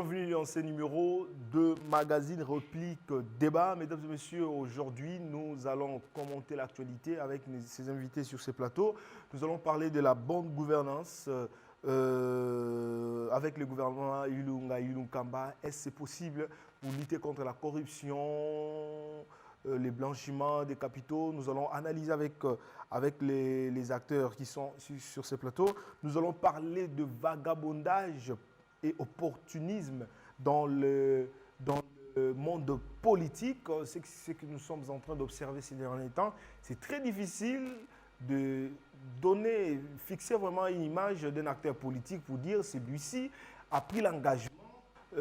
Bienvenue dans ce numéro de magazine Réplique Débat. Mesdames et messieurs, aujourd'hui, nous allons commenter l'actualité avec ces invités sur ce plateau. Nous allons parler de la bonne gouvernance avec le gouvernement Ilunga Ilunkamba. Est-ce possible pour lutter contre la corruption, les blanchiments des capitaux? Nous allons analyser avec les acteurs qui sont sur ce plateau. Nous allons parler de vagabondage et opportunisme dans le monde politique. C'est ce que nous sommes en train d'observer ces derniers temps. C'est très difficile de fixer vraiment une image d'un acteur politique pour dire celui-ci a pris l'engagement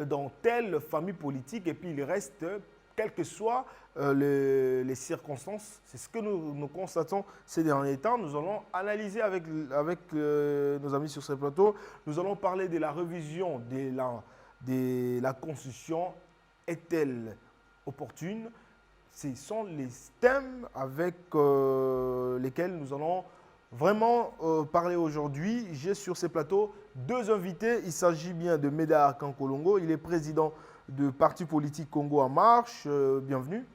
dans telle famille politique et puis il reste, quelles que soient les circonstances. C'est ce que nous constatons ces derniers temps. Nous allons analyser avec nos amis sur ce plateau. Nous allons parler de la révision de la Constitution. Est-elle opportune? Ce sont les thèmes avec lesquels nous allons vraiment parler aujourd'hui. J'ai sur ce plateau deux invités. Il s'agit bien de Médard Kankolongo. Il est président du Parti politique Congo en marche. Bienvenue.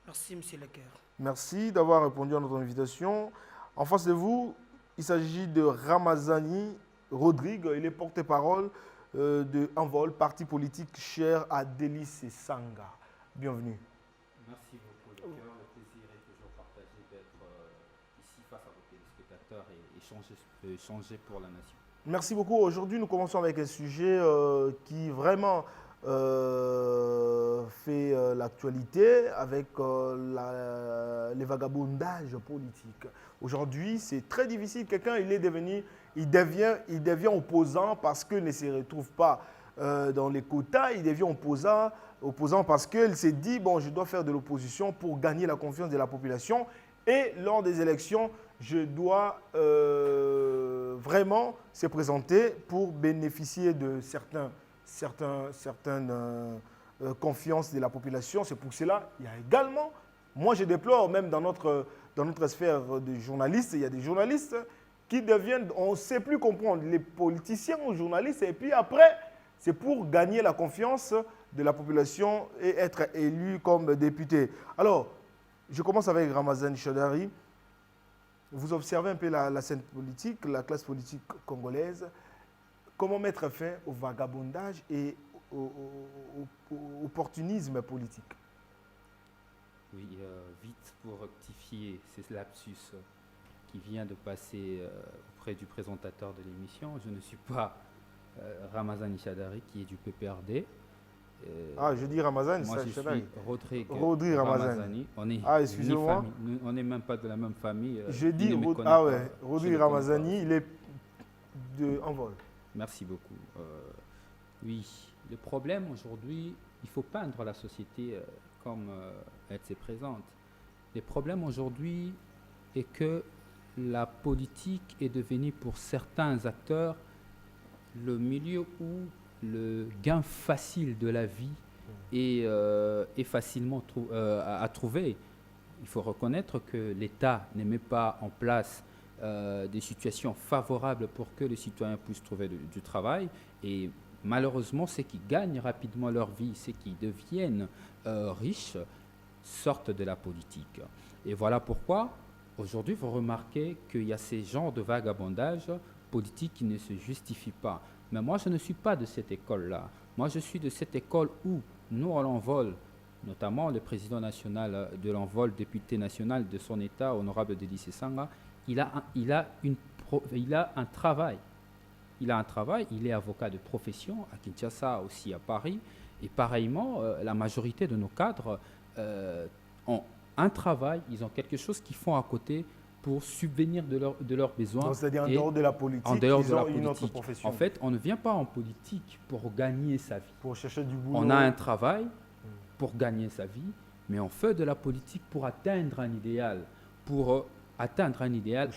Merci, M. Lecker. Merci d'avoir répondu à notre invitation. En face de vous, il s'agit de Ramazani Rodrigue. Il est porte-parole de Envol, parti politique cher à Délice et Sanga. Bienvenue. Merci beaucoup, Lecker. Le plaisir est toujours partagé d'être ici face à vos téléspectateurs et échanger pour la nation. Merci beaucoup. Aujourd'hui, nous commençons avec un sujet qui vraiment fait l'actualité avec les vagabondages politiques. Aujourd'hui, c'est très difficile. Quelqu'un, il devient opposant parce qu'il ne se retrouve pas dans les quotas. Il devient opposant parce qu'il s'est dit, bon, je dois faire de l'opposition pour gagner la confiance de la population. Et lors des élections, je dois vraiment se présenter pour bénéficier de certaines confiances de la population. C'est pour cela qu'il y a également, moi je déplore même dans notre sphère de journalistes, il y a des journalistes qui deviennent, on ne sait plus comprendre, les politiciens ou journalistes, et puis après, c'est pour gagner la confiance de la population et être élu comme député. Alors, je commence avec Ramazani Chadari. Vous observez un peu la scène politique, la classe politique congolaise. Comment mettre fin au vagabondage et au opportunisme politique? Oui, vite pour rectifier ces lapsus qui vient de passer auprès du présentateur de l'émission. Je ne suis pas Ramazani Chadari qui est du PPRD. Je dis Ramazani, moi, je suis Rodrigue Ramazani. Excusez-moi. On n'est même pas de la même famille. Je dis Rodrigue Ramazani, il est de Envol. Merci beaucoup. Oui, le problème aujourd'hui, il faut peindre la société comme elle se présente. Le problème aujourd'hui est que la politique est devenue pour certains acteurs le milieu où le gain facile de la vie est facilement à trouver. Il faut reconnaître que l'État ne met pas en place des situations favorables pour que les citoyens puissent trouver du travail. Et malheureusement, ceux qui gagnent rapidement leur vie, ceux qui deviennent riches, sortent de la politique. Et voilà pourquoi, aujourd'hui, vous remarquez qu'il y a ces genres de vagabondage politique qui ne se justifient pas. Mais moi, je ne suis pas de cette école-là. Moi, je suis de cette école où nous, à l'Envol, notamment le président national de l'Envol, député national de son État, honorable Délice Sanga, il a un travail. Il a un travail, il est avocat de profession à Kinshasa, aussi à Paris. Et pareillement, la majorité de nos cadres ont un travail, ils ont quelque chose qu'ils font à côté pour subvenir de leurs besoins. C'est-à-dire en dehors de la politique, ils ont une autre profession. En fait, on ne vient pas en politique pour gagner sa vie. Pour chercher du boulot. On a un travail pour gagner sa vie, mais on fait de la politique pour atteindre un idéal,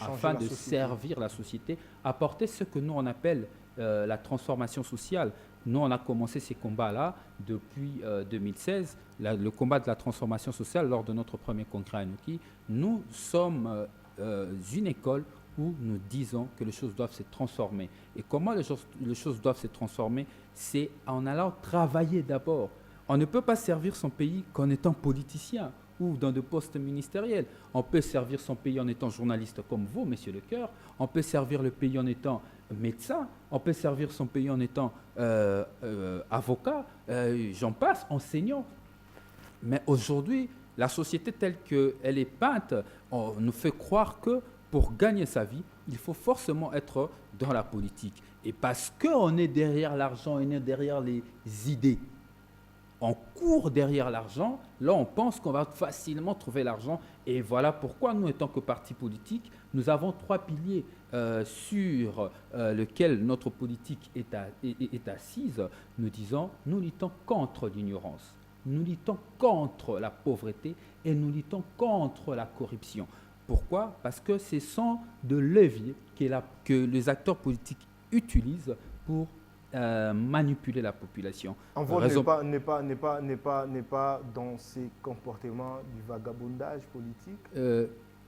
afin de servir la société, apporter ce que nous on appelle la transformation sociale. Nous, on a commencé ces combats-là depuis 2016, le combat de la transformation sociale lors de notre premier congrès à Nuki. Nous sommes une école où nous disons que les choses doivent se transformer. Et comment les choses doivent se transformer? C'est en allant travailler d'abord. On ne peut pas servir son pays qu'en étant politicien ou dans des postes ministériels. On peut servir son pays en étant journaliste comme vous, Monsieur Lecoeur. On peut servir le pays en étant médecin. On peut servir son pays en étant avocat. J'en passe, enseignant. Mais aujourd'hui, la société telle qu'elle est peinte, on nous fait croire que pour gagner sa vie, il faut forcément être dans la politique. Et parce qu'on est derrière l'argent, on est derrière les idées, on court derrière l'argent, là on pense qu'on va facilement trouver l'argent. Et voilà pourquoi nous, en tant que parti politique, nous avons 3 piliers sur lesquels notre politique est assise. Nous disons, nous luttons contre l'ignorance, nous luttons contre la pauvreté et nous luttons contre la corruption. Pourquoi? Parce que ce sont de leviers que les acteurs politiques utilisent pour manipuler la population. Envol n'est pas dans ces comportements du vagabondage politique.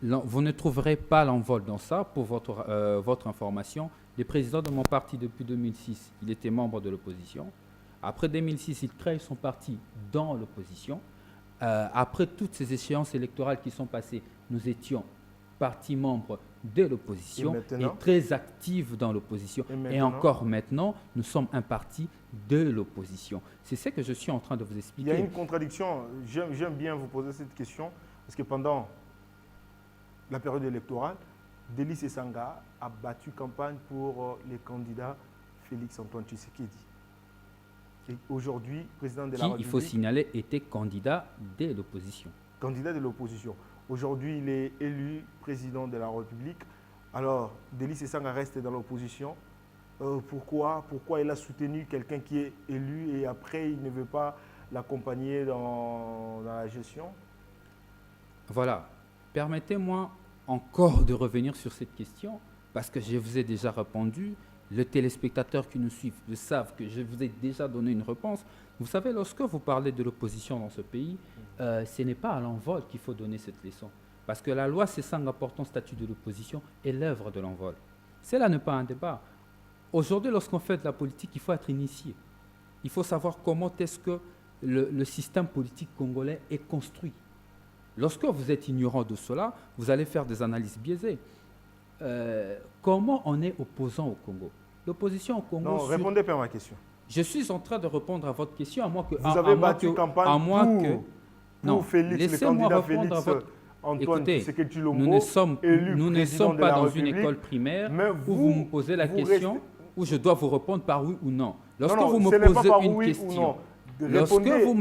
Vous ne trouverez pas l'envol dans ça. Pour votre information, le président de mon parti depuis 2006, il était membre de l'opposition. Après 2006, il crée son parti dans l'opposition. Après toutes ces échéances électorales qui sont passées, nous étions parti membre de l'opposition et très actifs dans l'opposition. Et encore maintenant, nous sommes un parti de l'opposition. C'est ce que je suis en train de vous expliquer. Il y a une contradiction. J'aime bien vous poser cette question parce que pendant la période électorale, Délice Esanga a battu campagne pour les candidats Félix-Antoine Tshisekedi. Et aujourd'hui, président de la République. Qui, il faut signaler, était candidat de l'opposition. Candidat de l'opposition. Aujourd'hui, il est élu président de la République. Alors, Délice Esanga reste dans l'opposition. Pourquoi il a soutenu quelqu'un qui est élu et après, il ne veut pas l'accompagner dans la gestion? Voilà. Permettez-moi encore de revenir sur cette question parce que je vous ai déjà répondu. Les téléspectateurs qui nous suivent le savent que je vous ai déjà donné une réponse. Vous savez, lorsque vous parlez de l'opposition dans ce pays, ce n'est pas à l'envol qu'il faut donner cette leçon. Parce que la loi C5 portant statut de l'opposition est l'œuvre de l'envol. Cela n'est pas un débat. Aujourd'hui, lorsqu'on fait de la politique, il faut être initié. Il faut savoir comment est-ce que le système politique congolais est construit. Lorsque vous êtes ignorant de cela, vous allez faire des analyses biaisées. Comment on est opposant au Congo? L'opposition au Congo... Non, répondez pas à ma question. Je suis en train de répondre à votre question, à moins que... Vous avez battu campagne pour Félix, le candidat Félix-Antoine Tshisekedi Tshilombo, nous ne sommes pas dans une école primaire où vous me posez la question, où je dois vous répondre par oui ou non. Lorsque vous me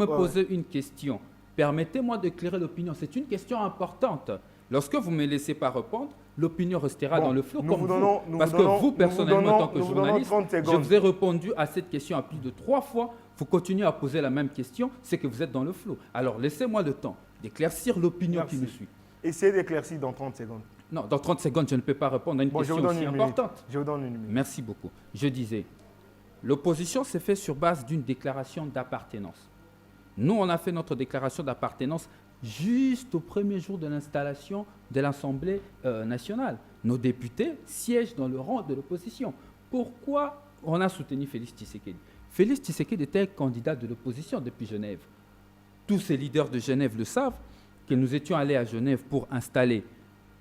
posez une question, permettez-moi d'éclairer l'opinion. C'est une question importante. Lorsque vous ne me laissez pas répondre, l'opinion restera dans le flou comme vous. Parce que vous, personnellement, en tant que journaliste, je vous ai répondu à cette question à plus de 3 fois. Vous continuez à poser la même question, c'est que vous êtes dans le flou. Alors, laissez-moi le temps d'éclaircir l'opinion qui nous suit. Essayez d'éclaircir dans 30 secondes. Non, dans 30 secondes, je ne peux pas répondre à une question aussi importante. Je vous donne une minute. Merci beaucoup. Je disais, l'opposition s'est faite sur base d'une déclaration d'appartenance. Nous, on a fait notre déclaration d'appartenance juste au premier jour de l'installation de l'Assemblée nationale. Nos députés siègent dans le rang de l'opposition. Pourquoi on a soutenu Félix Tshisekedi? Félix Tshisekedi était candidat de l'opposition depuis Genève. Tous ces leaders de Genève le savent, que nous étions allés à Genève pour installer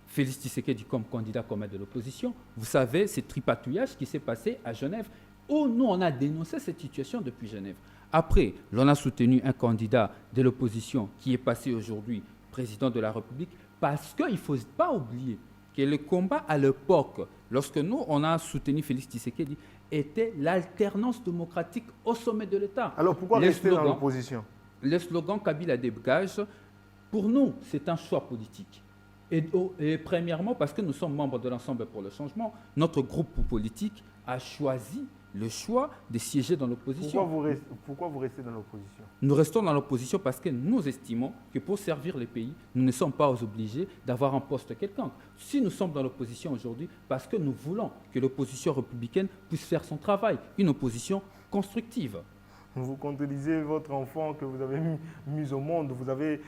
Félix Tshisekedi comme candidat commun de l'opposition. Vous savez, c'est tripatouillage qui s'est passé à Genève, où nous, on a dénoncé cette situation depuis Genève. Après, l'on a soutenu un candidat de l'opposition qui est passé aujourd'hui président de la République parce qu'il ne faut pas oublier que le combat à l'époque, lorsque nous, on a soutenu Félix Tshisekedi, était l'alternance démocratique au sommet de l'État. Alors pourquoi rester dans l'opposition? Le slogan Kabila dégage, pour nous, c'est un choix politique. Et premièrement, parce que nous sommes membres de l'Ensemble pour le changement, notre groupe politique a choisi le choix de siéger dans l'opposition. Pourquoi vous restez dans l'opposition? Nous restons dans l'opposition parce que nous estimons que pour servir les pays, nous ne sommes pas obligés d'avoir un poste quelconque. Si nous sommes dans l'opposition aujourd'hui, parce que nous voulons que l'opposition républicaine puisse faire son travail, une opposition constructive. Vous contredisez votre enfant que vous avez mis au monde. Vous avez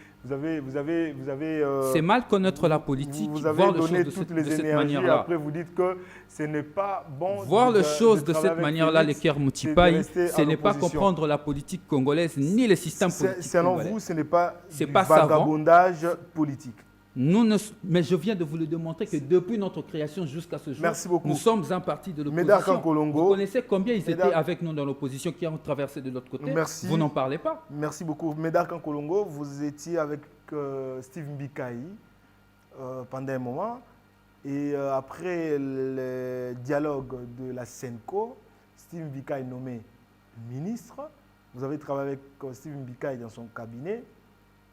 C'est mal connaître la politique, vous avez voir les donné choses toutes de les cette énergies. manière-là. Après, vous dites que ce n'est pas bon. Voir les choses de travailler cette avec manière-là, les Félix, Kerr c'est de Moutipaï, rester ce à n'est pas l'opposition. comprendre la politique congolaise ni le système politique Selon congolais. vous, ce n'est pas C'est du pas savant. vagabondage politique. Mais je viens de vous le démontrer que depuis notre création jusqu'à ce jour, Merci beaucoup. nous sommes un parti de Médard l'opposition. Kankolongo. Vous connaissez combien ils Médard- étaient avec nous dans l'opposition qui ont traversé de l'autre côté? Merci. Vous n'en parlez pas. Merci beaucoup. Médard Kankolongo, vous étiez avec Steve Mbikaï pendant un moment. Et après le dialogue de la Senco, Steve Mbikaï nommé ministre. Vous avez travaillé avec Steve Mbikaï dans son cabinet.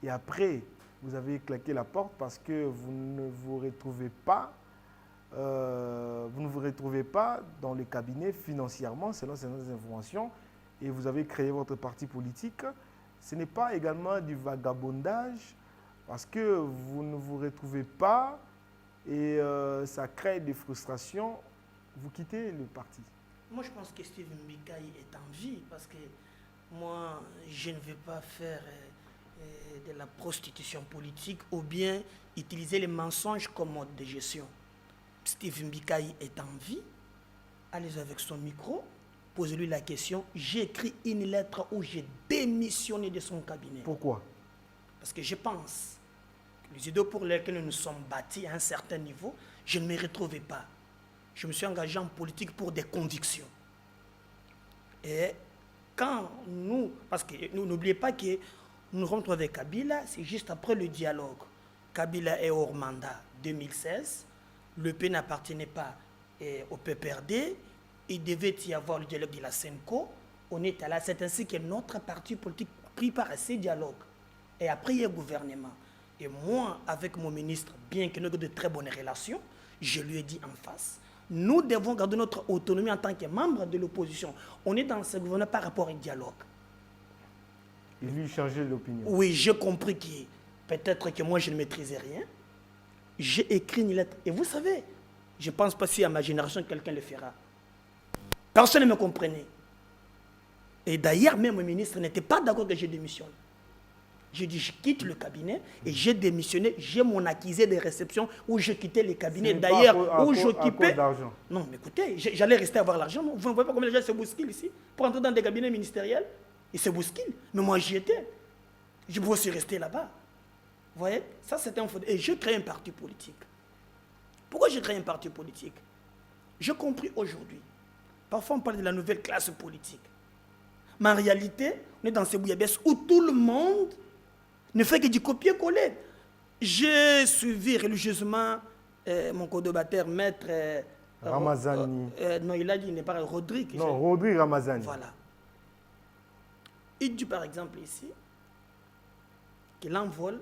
Et après, vous avez claqué la porte parce que vous ne vous retrouvez pas, dans les cabinets financièrement, selon ces informations, et vous avez créé votre parti politique. Ce n'est pas également du vagabondage parce que vous ne vous retrouvez pas et ça crée des frustrations. Vous quittez le parti. Moi, je pense que Steve Mbikaï est en vie parce que moi, je ne vais pas faire de la prostitution politique ou bien utiliser les mensonges comme mode de gestion. Steve Mbikaï est en vie. Allez avec son micro, posez-lui la question. J'ai écrit une lettre où j'ai démissionné de son cabinet. Pourquoi? Parce que je pense que les idées pour lesquelles nous nous sommes bâtis à un certain niveau, je ne me retrouvais pas. Je me suis engagé en politique pour des convictions. Et quand nous, parce que nous n'oubliez pas que nous rentrons avec Kabila, c'est juste après le dialogue. Kabila est hors mandat 2016. Le pays n'appartenait pas au PPRD. Il devait y avoir le dialogue de la Senco. On est là. C'est ainsi que notre parti politique prit part à ces dialogues. Et après, il y a le gouvernement. Et moi, avec mon ministre, bien que nous ayons de très bonnes relations, je lui ai dit en face, nous devons garder notre autonomie en tant que membre de l'opposition. On est dans ce gouvernement par rapport au dialogue. Il lui changeait d'opinion. Oui, j'ai compris que peut-être que moi, je ne maîtrisais rien. J'ai écrit une lettre. Et vous savez, je ne pense pas si à ma génération, quelqu'un le fera. Personne ne me comprenait. Et d'ailleurs, même le ministre n'était pas d'accord que je démissionne. J'ai dit, je quitte le cabinet et j'ai démissionné. J'ai mon accusé de réception où je quittais le cabinet. D'ailleurs, où j'occupais... Non, mais écoutez, j'allais rester avoir l'argent. Vous ne voyez pas combien de gens se bousculent ici pour entrer dans des cabinets ministériels? Ils se bousculent. Mais moi, j'y étais. Je pouvais aussi rester là-bas. Vous voyez? Ça, c'était un faux... Et je crée un parti politique. Pourquoi j'ai créé un parti politique? J'ai compris aujourd'hui. Parfois, on parle de la nouvelle classe politique. Mais en réalité, on est dans ces bouillabaisse où tout le monde ne fait que du copier-coller. J'ai suivi religieusement mon collaborateur, maître... Ramazani. Non, il a dit, il n'est pas Rodrigue. Non, Rodrigue Ramazani. Voilà. Il dit par exemple ici que l'envol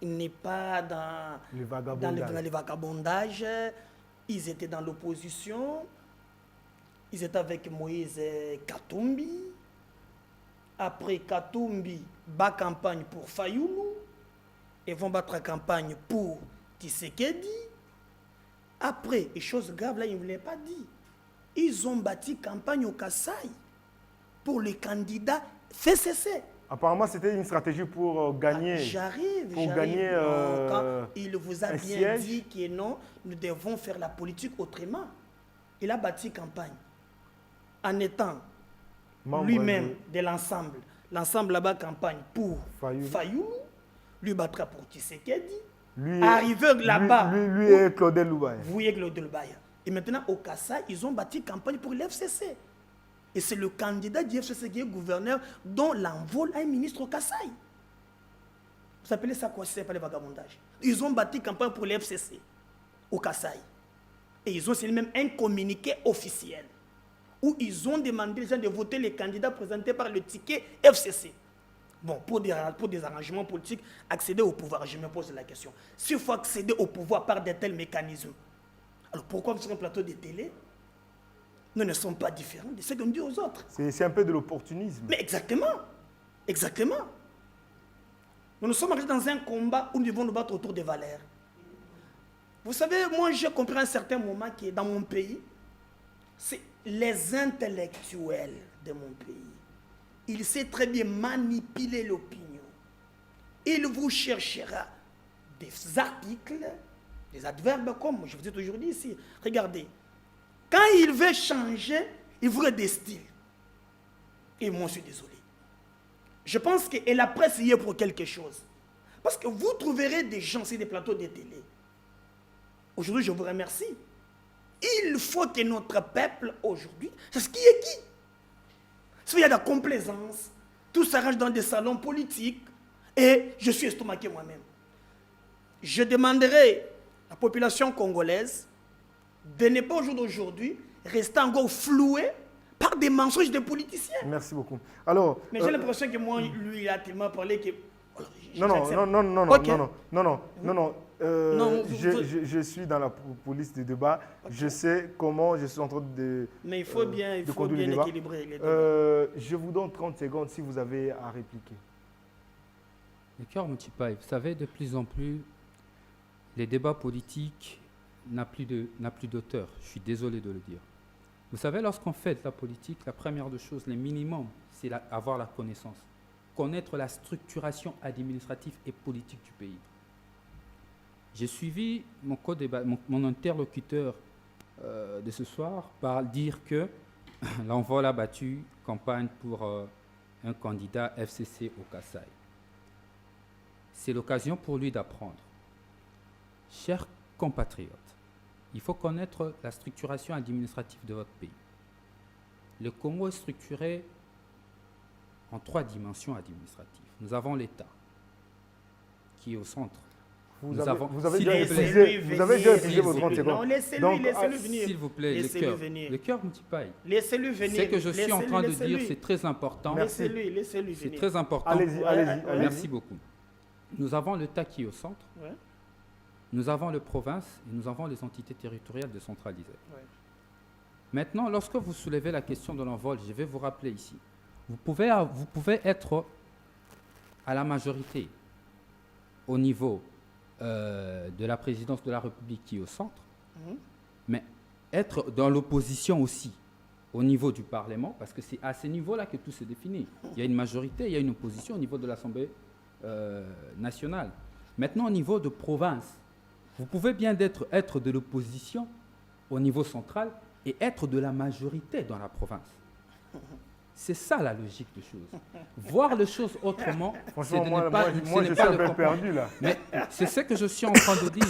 n'est pas dans le vagabondage. Ils étaient dans l'opposition. Ils étaient avec Moïse Katumbi. Après Katumbi, bat campagne pour Fayoulou. Ils vont battre la campagne pour Tshisekedi. Après, et chose grave là, ils ne voulaient pas dire. Ils ont bâti campagne au Kasaï pour le candidat FCC. Apparemment, c'était une stratégie pour gagner. J'arrive. Gagner quand il vous a bien siège. dit que non, nous devons faire la politique autrement. Il a bâti campagne en étant lui-même de l'ensemble. L'ensemble là-bas campagne pour Fayoulou. Lui battra pour Tshisekedi. Arrivé là-bas. Lui et Claudel Loubaya. Vous et Claudel Loubaya. Et maintenant, au Kassai, ils ont bâti campagne pour l'FCC. Et c'est le candidat du FCC qui est gouverneur dont l'envol a un ministre au Kassai. Vous appelez ça quoi si ce n'est pas le vagabondage? Ils ont bâti campagne pour l'FCC au Kassai. Et ils ont signé même un communiqué officiel où ils ont demandé les gens de voter les candidats présentés par le ticket FCC. Bon, pour des arrangements politiques, accéder au pouvoir, je me pose la question. S'il faut accéder au pouvoir par de tels mécanismes, alors pourquoi sur un plateau de télé, nous ne sommes pas différents de ce qu'on dit aux autres? C'est un peu de l'opportunisme. Mais exactement. Exactement. Nous sommes arrivés dans un combat où nous devons nous battre autour des valeurs. Vous savez, moi j'ai compris à un certain moment que dans mon pays, les intellectuels de mon pays, il sait très bien manipuler l'opinion. Il vous cherchera des articles, des adverbes, comme je vous ai toujours dit ici. Regardez, quand il veut changer, il voudrait des styles. Et moi, je suis désolé. Je pense que la presse y est pour quelque chose. Parce que vous trouverez des gens sur des plateaux de télé. Aujourd'hui, je vous remercie. Il faut que notre peuple, aujourd'hui, c'est ce qui est qui. S'il y a de la complaisance, tout s'arrange dans des salons politiques, et je suis estomaqué moi-même. Je demanderai à la population congolaise de ne pas au jour d'aujourd'hui rester encore flouée par des mensonges de politiciens. Merci beaucoup. Alors, mais j'ai l'impression que moi, lui, il a tellement parlé que... Non. Je suis dans la police du débat. Okay. Je sais comment je suis en train de. Mais il faut bien équilibrer les débats. Je vous donne 30 secondes si vous avez à répliquer. Le cœur Moutipaï, vous savez, de plus en plus, les débats politiques n'ont plus d'auteur. Je suis désolé de le dire. Vous savez, lorsqu'on fait de la politique, la première des choses, le minimum, c'est avoir la connaissance. Connaître la structuration administrative et politique du pays. J'ai suivi mon interlocuteur de ce soir par dire que l'envol a battu campagne pour un candidat FCC au Kassai. C'est l'occasion pour lui d'apprendre. Chers compatriotes, il faut connaître la structuration administrative de votre pays. Le Congo est structuré en 3 dimensions administratives. Nous avons l'État, qui est au centre. Vous avez déjà épuisé vos 30 secondes. Non, laissez-le venir. S'il vous plaît, le cœur Moutipaï. Laissez-le venir. Ce que je suis en train de dire, c'est très important. Laissez-lui venir. C'est très important. Allez-y. Merci beaucoup. Nous avons l'État qui est au centre. Ouais. Nous avons les provinces et nous avons les entités territoriales décentralisées. Ouais. Maintenant, lorsque vous soulevez la question de l'envol, je vais vous rappeler ici. Vous pouvez être à la majorité au niveau de la présidence de la République qui est au centre, mais être dans l'opposition aussi au niveau du Parlement, parce que c'est à ce niveau-là que tout se définit. Il y a une majorité, il y a une opposition au niveau de l'Assemblée nationale. Maintenant, au niveau de province, vous pouvez bien être de l'opposition au niveau central et être de la majorité dans la province. C'est ça la logique des choses. Voir les choses autrement, franchement, moi je suis un peu perdu là. Mais c'est ce que je suis en train de dire.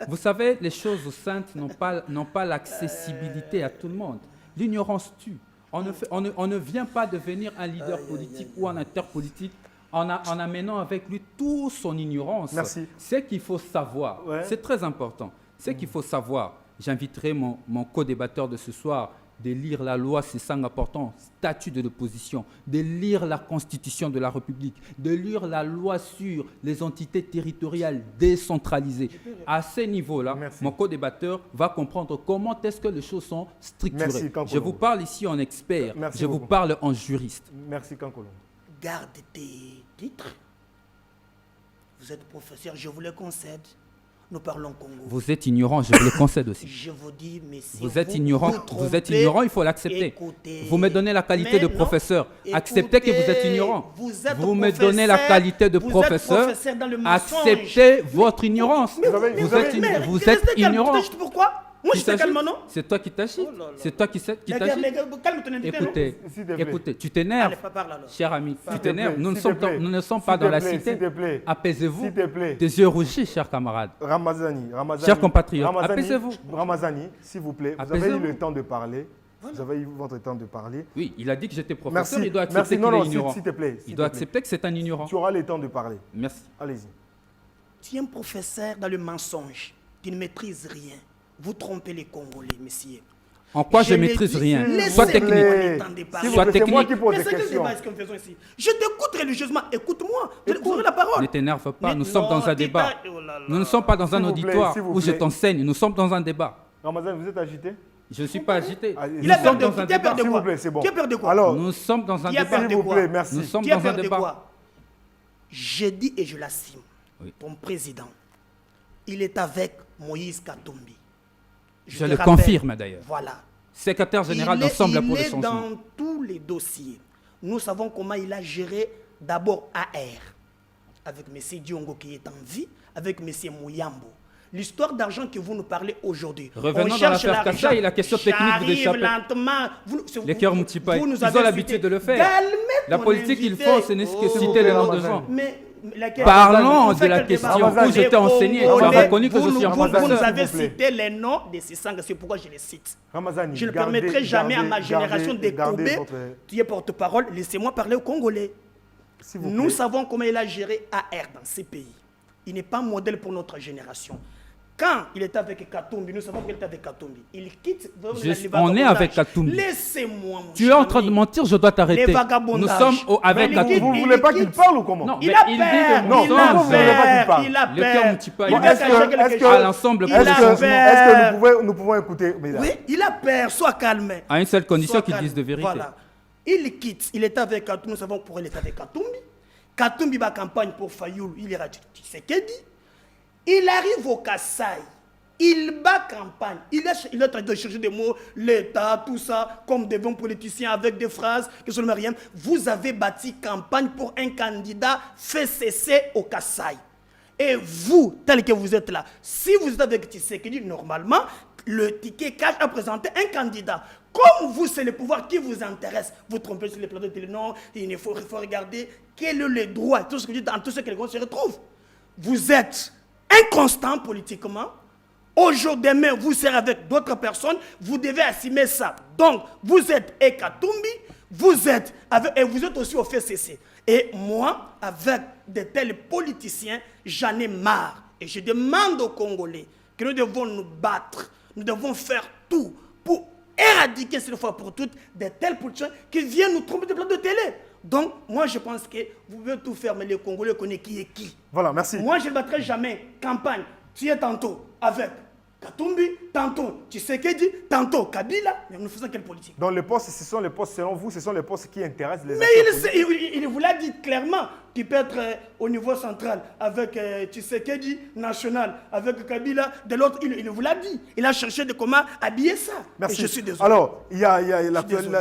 Vous savez, les choses saintes n'ont pas l'accessibilité à tout le monde. L'ignorance tue. On ne vient pas devenir un leader politique ou un acteur politique en amenant avec lui toute son ignorance. Merci. C'est qu'il faut savoir. Ouais. C'est très important. C'est qu'il faut savoir. J'inviterai mon co-débatteur de ce soir de lire la loi, c'est ça important, statut de l'opposition, de lire la constitution de la République, de lire la loi sur les entités territoriales décentralisées. À ce niveau-là, mon co-débatteur va comprendre comment est-ce que les choses sont structurées. Merci, je vous parle ici en expert, merci je beaucoup. Vous parle en juriste. Merci, Kankolo. Garde tes titres. Vous êtes professeur, je vous le concède. Nous parlons Congo. Vous êtes ignorant, je vous le concède aussi. Je vous dis, mais si vous êtes ignorant, il faut l'accepter. Vous me donnez la qualité de professeur. Acceptez que vous êtes ignorant. Vous me donnez la qualité de professeur. Acceptez votre ignorance. Vous êtes ignorant. Pourquoi? Moi, je suis calme, non? C'est toi qui t'agites. C'est toi qui t'agites. Calme ton invité. Écoutez, tu t'énerves. Cher ami, tu t'énerves. Nous ne sommes pas dans la cité. Apaisez-vous. Des yeux rougis, chers camarades. Ramazani. Chers compatriotes, apaisez-vous. Ramazani, s'il vous plaît, vous avez eu le temps de parler. Vous avez eu votre temps de parler. Oui, il a dit que j'étais professeur. Il doit accepter qu'il est ignorant. S'il te plaît. Il doit accepter que c'est un ignorant. Tu auras le temps de parler. Merci. Allez-y. Tu es un professeur dans le mensonge. Tu ne maîtrises rien. Vous trompez les Congolais, messieurs. En quoi je ne maîtrise rien? Soit technique. Soit technique. C'est moi qui pose des questions. Je t'écoute religieusement. Écoute-moi. Vous aurez la parole. Ne t'énerve pas. Nous sommes dans un débat. Nous ne sommes pas dans un auditoire où je t'enseigne. Nous sommes dans un débat. Ramazan, vous êtes agité? Je ne suis pas agité. Il a peur de quoi? S'il vous plaît, c'est bon. Qui a peur de quoi? Alors, nous sommes dans un débat. S'il vous plaît, merci. Nous sommes dans un débat. Je dis et je l'assume. Ton président, il est avec Moïse Katumbi. Je le confirme d'ailleurs. Voilà. secrétaire général d'ensemble de la Il est production. dans tous les dossiers. Nous savons comment il a géré d'abord AR, avec M. Diongo qui est en vie, avec M. Mouyambo. L'histoire d'argent que vous nous parlez aujourd'hui. Revenons dans l'affaire Kassai, la question technique vous échappe. Lentement. Les cœurs multiplient. Ils ont l'habitude de le faire. La politique qu'ils font, c'est citer les noms de gens. Parlons de la question où je t'ai enseigné. Tu as reconnu que je suis un professeur. Vous nous avez cité les noms de ces sangs, c'est pourquoi je les cite. Je ne permettrai jamais à ma génération d'écouter. Tu es porte-parole, laissez-moi parler aux Congolais. Nous savons comment il a géré AR dans ces pays. Il n'est pas modèle pour notre génération. Quand il était avec Katumbi, nous savons qu'il était avec Katumbi. Il quitte. On est avec Katumbi. Laissez-moi. Tu es en train de mentir, je dois t'arrêter. Nous sommes avec Katumbi. Vous ne voulez pas qu'il parle ou comment? Non, il a peur. Il a peur. À l'ensemble, est-ce que nous pouvons écouter? Oui, il a peur. Sois calme. À une seule condition qu'il dise de vérité. Voilà. Il quitte. Il était avec Katumbi. Nous savons pourquoi il était avec Katumbi. Katumbi va campagne pour Fayoul. Il ira Tshisekedi. Il arrive au Kassai, il bat campagne, il est en train de chercher des mots, l'État, tout ça, comme des bons politiciens avec des phrases que je ne rien. Vous avez bâti campagne pour un candidat fait cesser au Kassai. Et vous, tel que vous êtes là, si vous êtes avec Tshisekedi, normalement, le ticket cash a présenté un candidat. Comme vous, c'est le pouvoir qui vous intéresse. Vous trompez sur les plateaux de télé, non, il faut regarder quel est le droit, tout ce que vous dites dans tout ce que les gens se retrouvent. Vous êtes inconstant politiquement. Aujourd'hui, demain, vous serez avec d'autres personnes. Vous devez assumer ça. Donc, vous êtes Katumbi, vous êtes aussi au FCC. Et moi, avec de tels politiciens, j'en ai marre. Et je demande aux Congolais que nous devons nous battre. Nous devons faire tout pour éradiquer cette fois pour toutes de tels politiciens qui viennent nous tromper de plateaux de télé. Donc, moi, je pense que vous pouvez tout faire, mais les Congolais connaissent qui est qui. Voilà, merci. Moi, je ne battrai jamais campagne. Tu es tantôt avec Katumbi, tantôt Tshisekedi, tantôt Kabila. Mais nous faisons quelle politique? Dans les postes, ce sont les postes, selon vous, ce sont les postes qui intéressent les Mais acteurs il vous l'a dit clairement. Tu peux être au niveau central avec Tshisekedi, national, avec Kabila, de l'autre, il vous l'a dit. Il a cherché de comment habiller ça. Merci. Et je suis désolé. Alors, il y a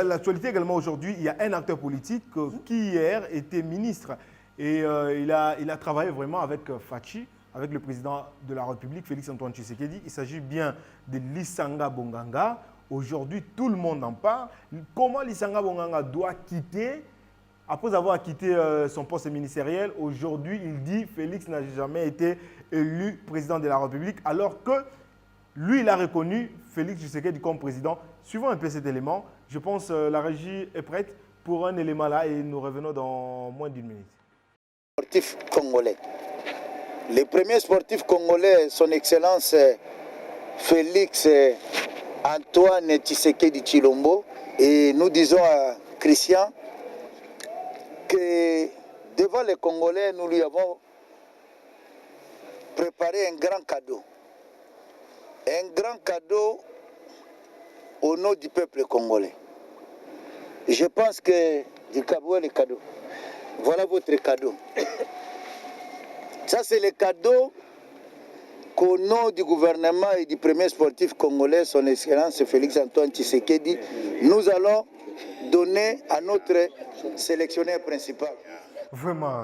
l'actualité également aujourd'hui. Il y a un acteur politique qui hier était ministre. Et il a travaillé vraiment avec Fachi, avec le président de la République, Félix-Antoine Tshisekedi. Il s'agit bien de Lisanga Bonganga. Aujourd'hui, tout le monde en parle. Comment Lisanga Bonganga doit quitter, après avoir quitté son poste ministériel, aujourd'hui, il dit Félix n'a jamais été élu président de la République, alors que lui, il a reconnu Félix Tshisekedi comme président. Suivons un peu cet élément. Je pense que la régie est prête pour un élément là et nous revenons dans moins d'une minute. Sportif congolais. Les premiers sportifs congolais, son Excellence Félix Antoine Tshisekedi Tshilombo, et nous disons à Christian que devant les Congolais, nous lui avons préparé un grand cadeau. Un grand cadeau au nom du peuple congolais. Je pense que du Kaboué le cadeau. Voilà votre cadeau. Ça, c'est le cadeau qu'au nom du gouvernement et du premier sportif congolais, son Excellence Félix-Antoine Tshisekedi, nous allons donner à notre sélectionneur principal. Vraiment.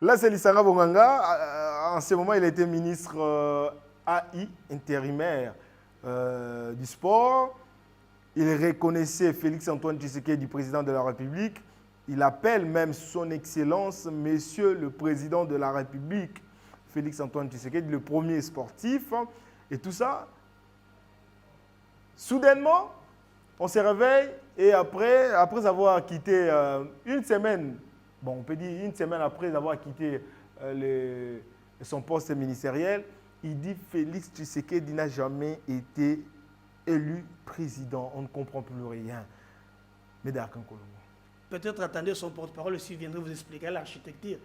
Là, c'est Lisanga Bonganga. En ce moment, il était ministre AI, intérimaire du sport. Il reconnaissait Félix-Antoine Tshisekedi, président de la République. Il appelle même son Excellence, Monsieur le Président de la République, Félix-Antoine Tshisekedi, le premier sportif. Et tout ça, soudainement, on se réveille et après avoir quitté une semaine, bon, on peut dire une semaine après avoir quitté son poste ministériel, il dit Félix Tshisekedi n'a jamais été élu président. On ne comprend plus rien. Mais d'accord, peut-être attendez son porte-parole aussi viendrait vous expliquer l'architecture.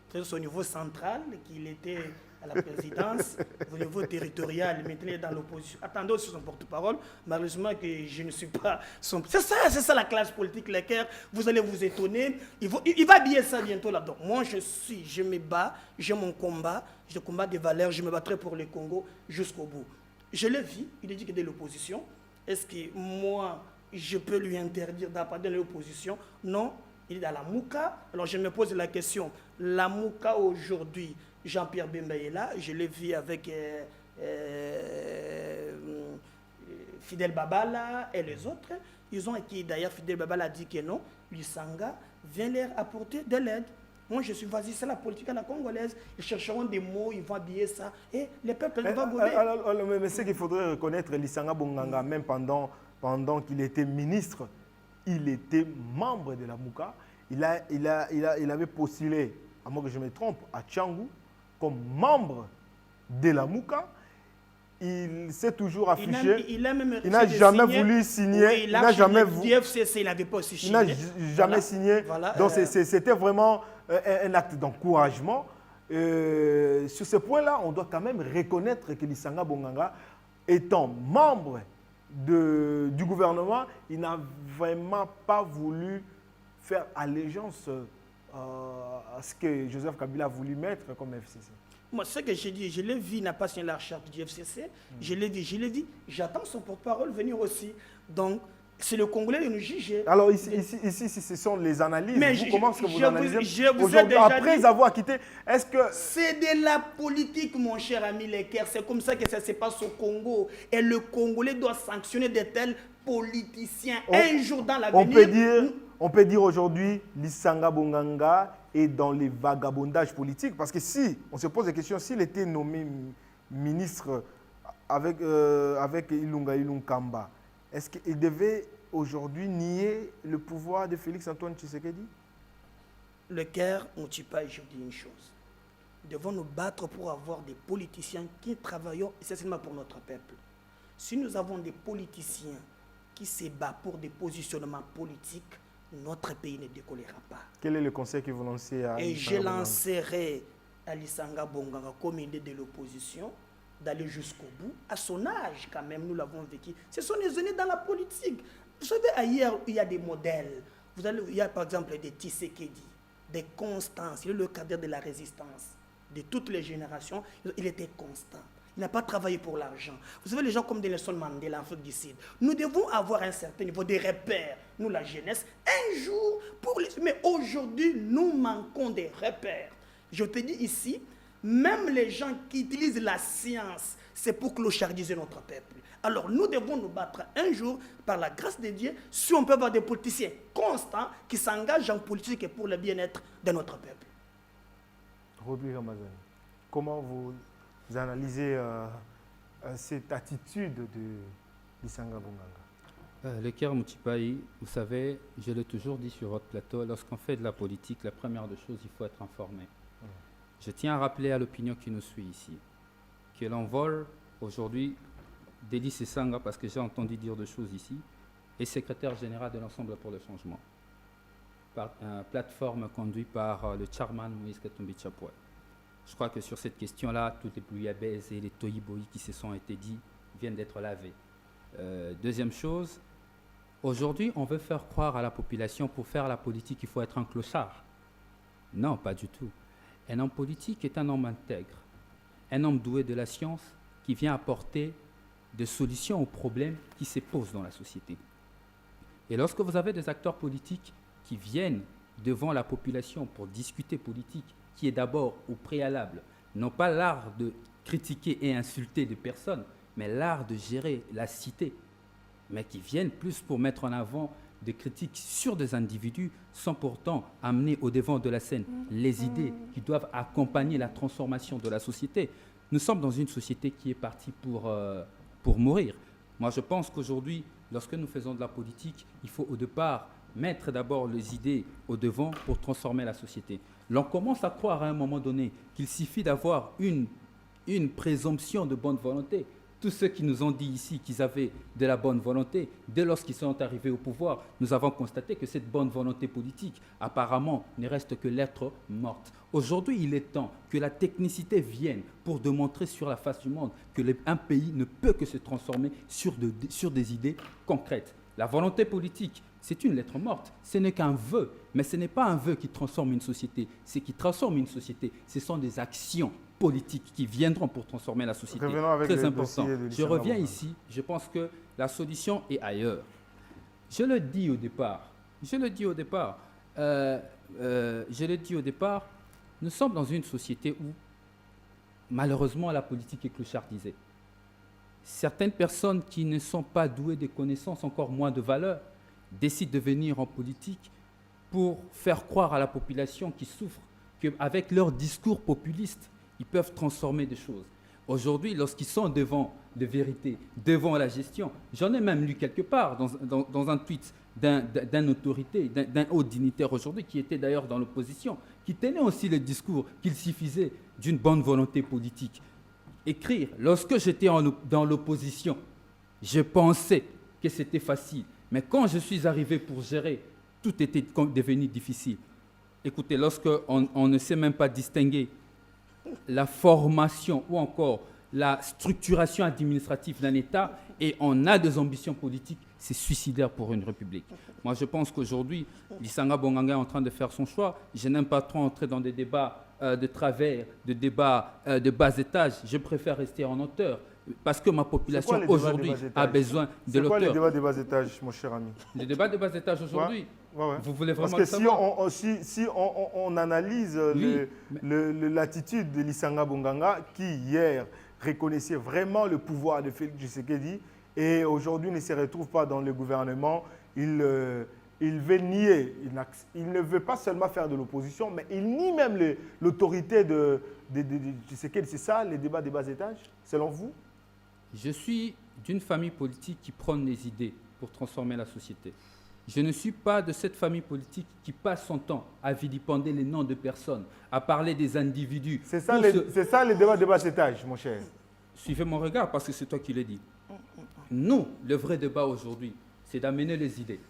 Peut-être au niveau central, qu'il était à la présidence, au niveau territorial, maintenant il est dans l'opposition. Attendez aussi son porte-parole. Malheureusement que je ne suis pas son... C'est ça la classe politique, laquelle vous allez vous étonner. Il va habiller ça bientôt là-dedans. Moi je me bats, j'ai mon combat, je combats des valeurs, je me battrai pour le Congo jusqu'au bout. Je le vis, il dit qu'il est de l'opposition. Est-ce que moi, je peux lui interdire d'appartenir à l'opposition? Non, il est dans la Mouka. Alors je me pose la question, la Mouka aujourd'hui, Jean-Pierre Bemba est là, je le vis avec Fidel Babala et les autres. Ils ont été, d'ailleurs, Fidel Babala a dit que non, Lisanga vient leur apporter de l'aide. Moi, je suis vas-y, c'est la politique à la congolaise. Ils chercheront des mots, ils vont habiller ça. Et les peuples ne vont pas gober. Mais ce qu'il faudrait reconnaître, Lisanga Bonganga, même pendant qu'il était ministre, il était membre de la Mouka. Il avait postulé, à moins que je me trompe, à Tchangou, comme membre de la Mouka. Il s'est toujours affiché. Il n'a jamais voulu signer. Oui, il n'a jamais voulu. DFCC, il n'avait pas aussi signé. Il n'a jamais signé. Voilà, donc c'était vraiment un acte d'encouragement. Sur ce point-là, on doit quand même reconnaître que Lisanga Bonganga, étant membre du gouvernement, il n'a vraiment pas voulu faire allégeance à ce que Joseph Kabila a voulu mettre comme FCC. Moi, ce que j'ai dit, je l'ai vu, il n'a pas signé la charte du FCC. Je l'ai dit, j'attends son porte-parole venir aussi. Donc, c'est le Congolais de nous juger. Alors ici, ce sont les analyses. Mais comment est-ce que vous analysez aujourd'hui, après avoir quitté? Est-ce que c'est de la politique, mon cher ami Lecker. C'est comme ça que ça se passe au Congo. Et le Congolais doit sanctionner de tels politiciens. Un jour dans l'avenir. On peut dire aujourd'hui, Lisanga Bonganga est dans les vagabondages politiques. Parce que si, on se pose la question, s'il était nommé ministre avec Ilunga Ilunkamba, est-ce qu'il devait aujourd'hui nier le pouvoir de Félix-Antoine Tshisekedi? Le Caire, on ne tue pas, je dis une chose. Nous devons nous battre pour avoir des politiciens qui travaillent essentiellement pour notre peuple. Si nous avons des politiciens qui se battent pour des positionnements politiques, notre pays ne décollera pas. Quel est le conseil que vous lancez à Et je lancerai à Lisanga Bonganga comme idée de l'opposition d'aller jusqu'au bout. À son âge, quand même, nous l'avons vécu. Ce sont les aînés dans la politique. Vous savez, ailleurs, il y a des modèles. Il y a par exemple des Tshisekedi, des Constance. Il est le cadre de la résistance. De toutes les générations, il était constant. Il n'a pas travaillé pour l'argent. Vous savez, les gens comme Nelson Mandela, l'Afrique du Sud, nous devons avoir un certain niveau de repères, nous la jeunesse, un jour pour les... Mais aujourd'hui, nous manquons des repères. Je te dis ici, même les gens qui utilisent la science, c'est pour clochardiser notre peuple. Alors nous devons nous battre un jour, par la grâce de Dieu, si on peut avoir des politiciens constants qui s'engagent en politique et pour le bien-être de notre peuple. Rodrigue Ramazani, comment vous analysez cette attitude de Lisanga Bonganga? Le Caire Moutipaï, vous savez, je l'ai toujours dit sur votre plateau, lorsqu'on fait de la politique, la première des choses, il faut être informé. Je tiens à rappeler à l'opinion qui nous suit ici que l'envol aujourd'hui d'Elie Sesanga, parce que j'ai entendu dire des choses ici, est secrétaire général de l'Ensemble pour le changement, par une plateforme conduite par le chairman Moïse Katumbi Chapoué. Je crois que sur cette question-là, toutes les bouillabaisse et les toyiboyi qui se sont été dit viennent d'être lavés. Deuxième chose, aujourd'hui, on veut faire croire à la population pour faire la politique, il faut être un clochard. Non, pas du tout. Un homme politique est un homme intègre, un homme doué de la science qui vient apporter des solutions aux problèmes qui se posent dans la société. Et lorsque vous avez des acteurs politiques qui viennent devant la population pour discuter politique, qui est d'abord au préalable, non pas l'art de critiquer et insulter des personnes, mais l'art de gérer la cité, mais qui viennent plus pour mettre en avant des critiques sur des individus sans pourtant amener au devant de la scène les idées qui doivent accompagner la transformation de la société. Nous sommes dans une société qui est partie pour mourir. Moi, je pense qu'aujourd'hui, lorsque nous faisons de la politique, il faut au départ mettre d'abord les idées au devant pour transformer la société. L'on commence à croire à un moment donné qu'il suffit d'avoir une présomption de bonne volonté. Tous ceux qui nous ont dit ici qu'ils avaient de la bonne volonté, dès lorsqu'ils sont arrivés au pouvoir, nous avons constaté que cette bonne volonté politique, apparemment, ne reste que lettre morte. Aujourd'hui, il est temps que la technicité vienne pour démontrer sur la face du monde qu'un pays ne peut que se transformer sur des idées concrètes. La volonté politique, c'est une lettre morte. Ce n'est qu'un vœu, mais ce n'est pas un vœu qui transforme une société. Ce qui transforme une société, ce sont des actions politiques qui viendront pour transformer la société. Revenons avec Très le important. dossier de Je Lissanga reviens Bonganga. ici, je pense que la solution est ailleurs. Je le dis au départ, nous sommes dans une société où, malheureusement, la politique est clochardisée. Certaines personnes qui ne sont pas douées de connaissances, encore moins de valeurs, décident de venir en politique pour faire croire à la population qui souffre qu'avec leur discours populiste, ils peuvent transformer des choses. Aujourd'hui, lorsqu'ils sont devant les vérités, devant la gestion, j'en ai même lu quelque part dans un tweet d'un autorité, d'un haut dignitaire aujourd'hui, qui était d'ailleurs dans l'opposition, qui tenait aussi le discours qu'il suffisait d'une bonne volonté politique. Écrire, lorsque j'étais dans l'opposition, je pensais que c'était facile, mais quand je suis arrivé pour gérer, tout était devenu difficile. Écoutez, lorsqu'on ne sait même pas distinguer la formation ou encore la structuration administrative d'un État et on a des ambitions politiques, c'est suicidaire pour une république. Moi, je pense qu'aujourd'hui, Lissanga Bonganga est en train de faire son choix. Je n'aime pas trop entrer dans des débats de travers, de débats de bas étage. Je préfère rester en hauteur parce que ma population aujourd'hui a besoin de l'auteur. C'est quoi les débats de bas étage, mon cher ami? Les débats de bas étage aujourd'hui, ouais. Vous voulez vraiment Parce que le savoir? si on analyse Oui, l'attitude de Lissanga Bonganga, qui hier reconnaissait vraiment le pouvoir de Félix Tshisekedi et aujourd'hui ne se retrouve pas dans le gouvernement, il veut nier, il ne veut pas seulement faire de l'opposition, mais il nie même l'autorité de Tshisekedi. C'est ça les débats des bas étages, selon vous? Je suis d'une famille politique qui prône les idées pour transformer la société. Je ne suis pas de cette famille politique qui passe son temps à vilipender les noms de personnes, à parler des individus. C'est ça les débats des bas étages, mon cher. Suivez mon regard parce que c'est toi qui l'as dit. Nous, le vrai débat aujourd'hui, c'est d'amener les idées.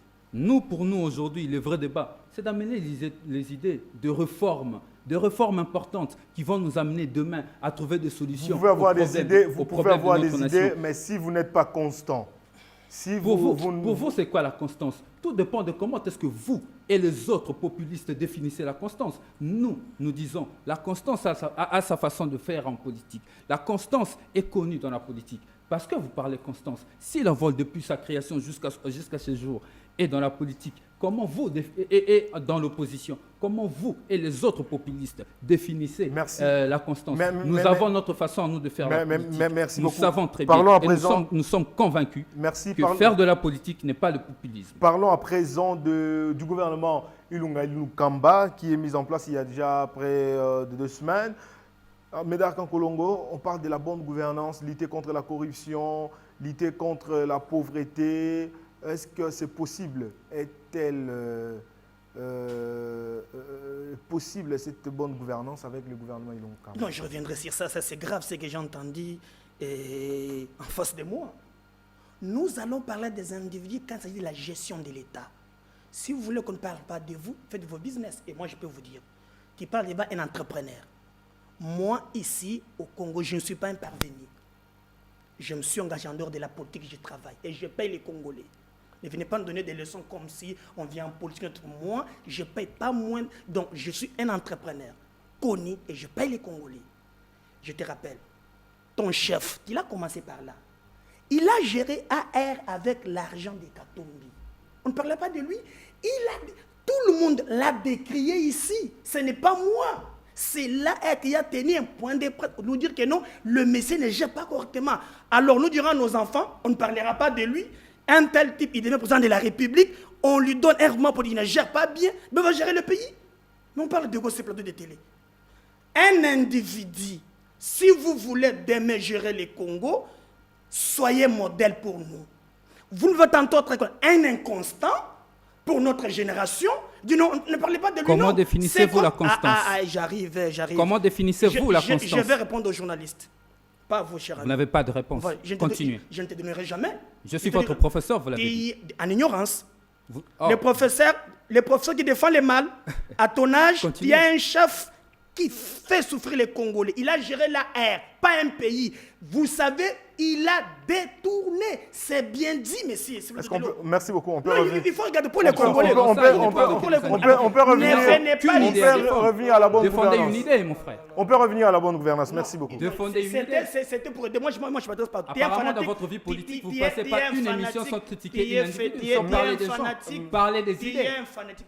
Pour nous aujourd'hui, le vrai débat, c'est d'amener les idées de réformes importantes qui vont nous amener demain à trouver des solutions. Vous pouvez avoir des idées, mais si vous n'êtes pas constant, pour vous, c'est quoi la constance? Tout dépend de comment est-ce que vous et les autres populistes définissez la constance. Nous disons, la constance a sa façon de faire en politique. La constance est connue dans la politique. Parce que vous parlez constance, s'il envole depuis sa création jusqu'à ce jour, et dans la politique, comment vous, et dans l'opposition, comment vous et les autres populistes définissez la constance? Nous avons notre façon, nous, de faire la politique. Merci nous beaucoup. savons très bien, nous sommes convaincus que faire de la politique n'est pas le populisme. Parlons à présent du gouvernement Ilunga Kamba, qui est mis en place il y a déjà près de 2 semaines. Médard Kankolongo, on parle de la bonne gouvernance, lutter contre la corruption, lutter contre la pauvreté. Est-ce que c'est possible? Est-elle possible cette bonne gouvernance avec le gouvernement Ilunga Kamba? Non, je reviendrai sur ça. Ça, c'est grave, ce que j'ai entendu en face de moi. Nous allons parler des individus quand il s'agit de la gestion de l'État. Si vous voulez qu'on ne parle pas de vous, faites vos business. Et moi, je peux vous dire, qui parle de un entrepreneur. Moi, ici, au Congo, je ne suis pas un parvenu. Je me suis engagé en dehors de la politique, je travaille et je paye les Congolais. Ne venez pas me donner des leçons comme si on vient en politique. Moi, je ne paye pas moins. Donc, je suis un entrepreneur connu et je paye les Congolais. Je te rappelle, ton chef, il a commencé par là. Il a géré AR avec l'argent des Katumbi. On ne parlait pas de lui. Tout le monde l'a décrié ici. Ce n'est pas moi. C'est l'AR qui a tenu un point de presse pour nous dire que non, le Messie ne gère pas correctement. Alors nous dirons à nos enfants, on ne parlera pas de lui. Un tel type, il devient président de la République, on lui donne un argument pour dire qu'il ne gère pas bien, mais il va gérer le pays. Mais on parle de gros plateaux de télé. Un individu, si vous voulez demain gérer le Congo, soyez modèle pour nous. Vous ne voulez tantôt être un inconstant pour notre génération. Du non, ne parlez pas de lui. Comment définissez-vous la constance? J'arrive. Comment définissez-vous la constance? Je vais répondre aux journalistes. Pas à vous, cher ami. Vous n'avez pas de réponse. Continuez. Je ne te donnerai jamais. Je suis votre professeur, vous l'avez dit. En ignorance. Les professeurs qui défendent les mâles, à ton âge, il y a un chef qui fait souffrir les Congolais. Il a géré la R, pas un pays. Vous savez, il a détourné. C'est bien dit, messieurs. Merci beaucoup. On peut non, revenir. il faut regarder pour les Congolais. On peut revenir à la bonne gouvernance. Défendez une idée, mon frère. On peut revenir à la bonne gouvernance. Merci beaucoup. Défendez une idée. C'était pour... Moi, je m'adresse pas. Apparemment, dans votre vie politique, vous ne passez pas une émission sans critiquer une individu, sans parler des gens, parler des idées.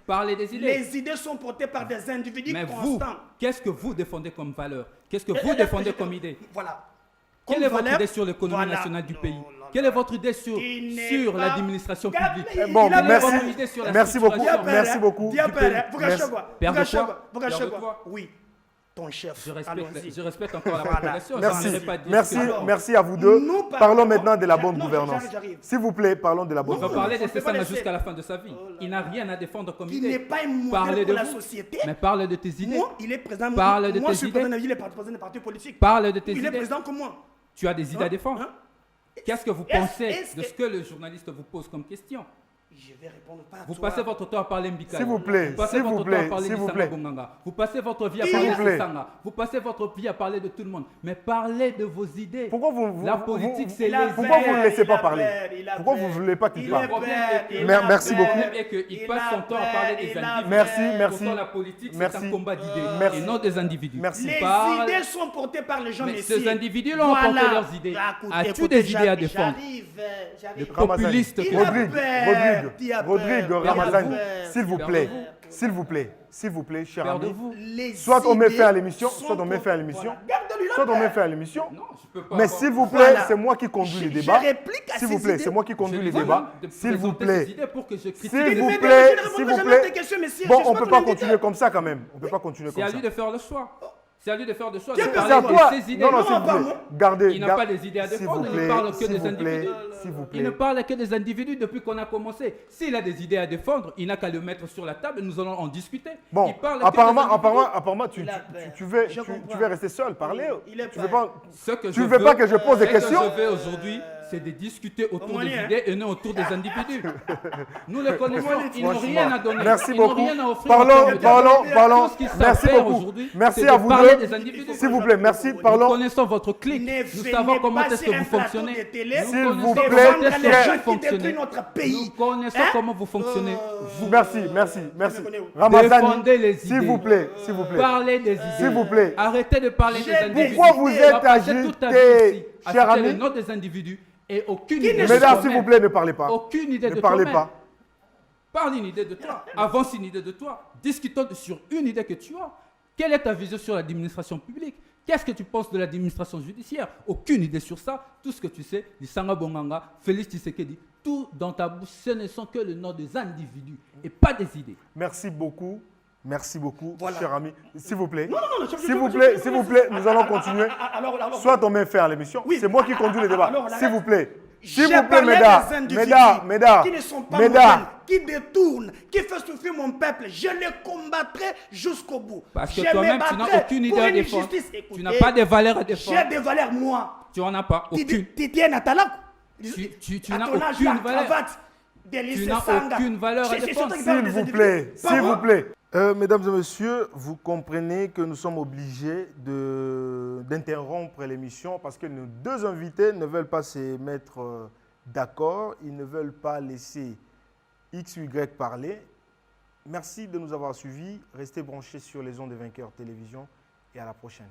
Parler des idées. Les idées sont portées par des individus Mais constants. vous, qu'est-ce que vous défendez comme valeur? Qu'est-ce que vous défendez comme idée? Voilà. Quelle est votre idée sur l'économie nationale du pays? Quelle est votre idée sur l'administration publique? Bon, merci beaucoup. Merci beaucoup. Vous cachez quoi? Père de quoi? Oui. Ton chef. Je respecte encore la population. Merci à vous deux. Parlons maintenant de la bonne gouvernance. S'il vous plaît, parlons de la bonne gouvernance. On va parler de Sessanga jusqu'à la fin de sa vie. Il n'a rien à défendre comme idée. Il n'est pas un modèle pour la société. Mais parle de tes idées. Moi, il est président. Parle de moi, tes je suis idées. président des partis politiques. Parle de tes idées. Il est président comme moi. Tu as des idées à défendre. Qu'est-ce que vous pensez de ce que le journaliste vous pose comme question? Je vais répondre pas à Vous toi. passez votre temps à parler Mbika. S'il vous plaît, s'il vous plaît. Vous passez votre vie à parler de Sessanga. Vous passez votre vie à parler de tout le monde. Mais parlez de vos idées. Pourquoi vous La politique, c'est les pourquoi vous ne laissez pas il a parler? peur. Pourquoi vous ne voulez pas qu'il parle? Le Merci beaucoup. problème est qu'il passe son temps à parler des individus. Merci. Pourtant, la politique, c'est Merci. un combat d'idées Merci. et non des individus. Merci. Les Parle- idées sont portées par les gens, Mais messieurs. ces individus-là ont porté leurs idées. As-tu des idées à défendre? J'arrive. Populiste que Rodrigue Ramazani, s'il vous plaît, cher Peur de ami. vous. Soit on met fin à l'émission, soit on met fin à l'émission. Soit on met fin à l'émission. Non, je peux pas. Mais avoir- s'il vous plaît, Voilà. c'est moi qui conduis les Je débats. réplique à S'il ces vous plaît, idées. c'est moi qui Je conduis les demande débats. de S'il vous présenter plaît. ces idées pour que je critique. S'il Mais vous je plaît, ne s'il répondrai vous jamais à plaît. tes questions, messieurs. Bon, Je suis on pas peut ton pas invité. continuer comme ça quand même. On peut pas continuer C'est comme à ça. lui de faire le choix. C'est à lui de faire le choix. Tiens, De mais C'est à parler toi. de ses idées. Non, s'il vous pardon. plaît. Gardez. Il n'a pas des idées à S'il défendre, vous il plaît, parle que s'il des vous plaît, individus. s'il vous Il ne plaît. parle que des individus depuis qu'on a commencé. S'il a des idées à défendre, il n'a qu'à le mettre sur la table et nous allons en discuter. Bon, Il parle que des apparemment, tu Il a peur. veux, Je comprends. tu veux rester seul, parler. Il est Tu veux peur. pas. Ce que Tu je ne veux pas que je pose des ce que questions? je veux aujourd'hui, c'est de discuter autour Au des moins, idées et non autour des individus. Nous les connaissons, ils n'ont Franchement, rien à donner. merci Ils n'ont beaucoup. rien à offrir en termes de- Parlons. Tout ce qu'ils savent Merci faire beaucoup. aujourd'hui, Merci c'est à de vous parler deux. des individus. S'il vous plaît, merci. Nous Parlons. connaissons votre clique. Ne Nous venez savons comment pas est-ce que sur un vous plateau fonctionnez. de télé Nous S'il vous connaissons plaît, comment défendre est-ce les que gens vous qui fonctionnez. détruisent notre pays. Nous connaissons comment vous fonctionnez. Vous Merci. Défendez Ramazani, les s'il idées. vous plaît. Parlez des idées. S'il vous plaît. Arrêtez de parler des J'ai individus. Pourquoi vous Tu vas êtes passer toute ta vie agité, ici à cher citer ami? le nom des individus et aucune Qui idée ne de Mesdames, toi-même. s'il vous plaît, ne parlez pas. Aucune idée Ne de parlez toi-même. pas. Parle une idée de toi. Avance une idée de toi. Discutons sur une idée que tu as. Quelle est ta vision sur l'administration publique? Qu'est-ce que tu penses de l'administration judiciaire? Aucune idée sur ça. Tout ce que tu sais, Lisanga Bonganga, Félix Tshisekedi, tout dans ta bouche, ce ne sont que le nom des individus et pas des idées. Merci beaucoup, Voilà. cher ami. S'il vous plaît. Non, S'il vous plaît, nous allons continuer. Alors, Soit on met fin à l'émission. Oui. C'est moi qui conduis les débats. Alors, S'il vous plaît. j'ai S'il vous plaît, parlé des individus mesdames, qui ne sont pas mesdames. modèles, qui détournent, qui font souffrir mon peuple. Je les combattrai jusqu'au bout. Parce que Je toi-même, me tu n'as battrai aucune idée pour à une défendre. justice. Tu Écoutez, n'as pas de valeurs à défendre. j'ai des valeurs, moi. Tu n'en as pas. Aucune. Tu es Natala. Tu À n'as ton âge, aucune la valeur. cravate, des lycées n'as Sanga. aucune valeur à C'est défendre. toi qui parles S'il des vous individus. plaît, Pas s'il moi. vous plaît. Mesdames et messieurs, vous comprenez que nous sommes obligés d'interrompre l'émission parce que nos deux invités ne veulent pas se mettre d'accord. Ils ne veulent pas laisser X ou Y parler. Merci de nous avoir suivis. Restez branchés sur les ondes des Vainqueurs Télévision et à la prochaine.